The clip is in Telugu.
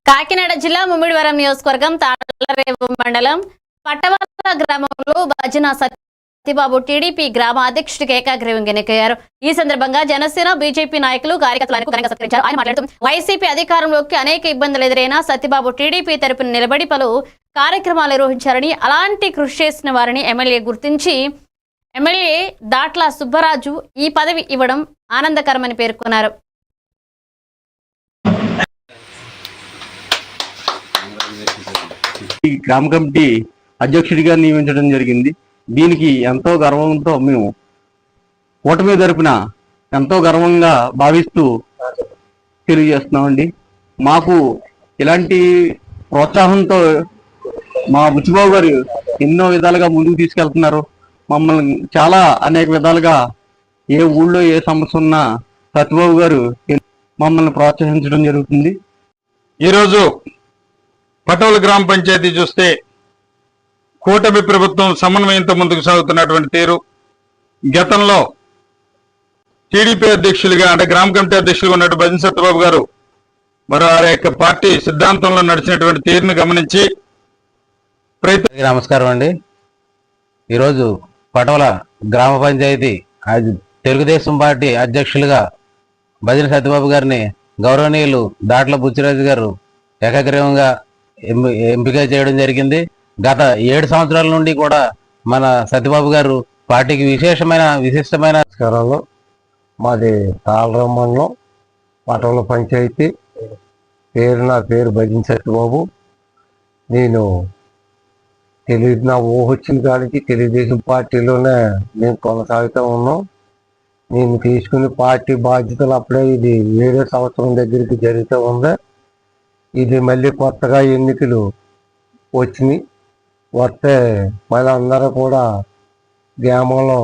కాకినాడ జిల్లా ముమ్మిడివరం నియోజకవర్గం తాళరేవు మండలం పట్టవల గ్రామంలో భజన సత్యబాబు టీడీపీ గ్రామ అధ్యక్షుడికి ఏకాగ్రీవంగా ఎన్నికయ్యారు. ఈ సందర్భంగా జనసేన బీజేపీ నాయకులు కార్యకర్తలకు ఘనంగా సత్కరించారు. ఆయన మాట్లాడుతూ వైసీపీ అధికారంలోకి అనేక ఇబ్బందులు ఎదురైనా సత్యబాబు టీడీపీ తరపున నిలబడి పలు కార్యక్రమాలు నిర్వహించారని, అలాంటి కృషి చేసిన వారిని ఎమ్మెల్యే గుర్తించి ఎమ్మెల్యే దాట్ల సుబ్బరాజు ఈ పదవి ఇవ్వడం ఆనందకరమని పేర్కొన్నారు. ఈ గ్రామ కమిటీ అధ్యక్షుడిగా నియమించడం జరిగింది. దీనికి ఎంతో గర్వంతో మేము కూటమి తరపున ఎంతో గర్వంగా భావిస్తూ తెలియజేస్తున్నామండి. మాకు ఇలాంటి ప్రోత్సాహంతో మా బుచ్చిబాబు గారు ఎన్నో విధాలుగా ముందుకు తీసుకెళ్తున్నారు. మమ్మల్ని చాలా అనేక విధాలుగా ఏ ఊళ్ళో ఏ సమస్య ఉన్నా సత్యబాబు గారు మమ్మల్ని ప్రోత్సహించడం జరుగుతుంది. ఈరోజు పటవల గ్రామ పంచాయతీ చూస్తే కూటమి ప్రభుత్వం సమన్వయంతో ముందుకు సాగుతున్నటువంటి తీరు, గతంలో టీడీపీ అధ్యక్షులుగా అంటే గ్రామ కమిటీ అధ్యక్షులుగా ఉన్నట్టు భజన సత్యబాబు గారు మరి వారి యొక్క పార్టీ సిద్ధాంతంలో నడిచినటువంటి తీరును గమనించి నమస్కారం అండి. ఈరోజు పటవల గ్రామ పంచాయతీ తెలుగుదేశం పార్టీ అధ్యక్షులుగా భజన సత్యబాబు గారిని గౌరవనీయులు దాట్ల బుచ్చిరాజు గారు ఏకగ్రీవంగా ఎంపిక చేయడం జరిగింది. గత 7 సంవత్సరాల నుండి కూడా మన సత్యబాబు గారు పార్టీకి విశిష్టమైన నమస్కారాలు. మాది తాళరావు మండలం పటవల పంచాయతీ. నా పేరు భజన సత్యబాబు. నేను నా ఊహ వచ్చిన కాడికి తెలుగుదేశం పార్టీలోనే మేము కొనసాగుతూ ఉన్నాం. నేను తీసుకుని పార్టీ బాధ్యతలు అప్పుడే ఇది 7వ సంవత్సరం దగ్గరికి జరుగుతూ ఉంది. ఇది మళ్ళీ కొత్తగా ఎన్నికలు వచ్చినాయి. వస్తే మళ్ళీ అందరూ కూడా గ్రామంలో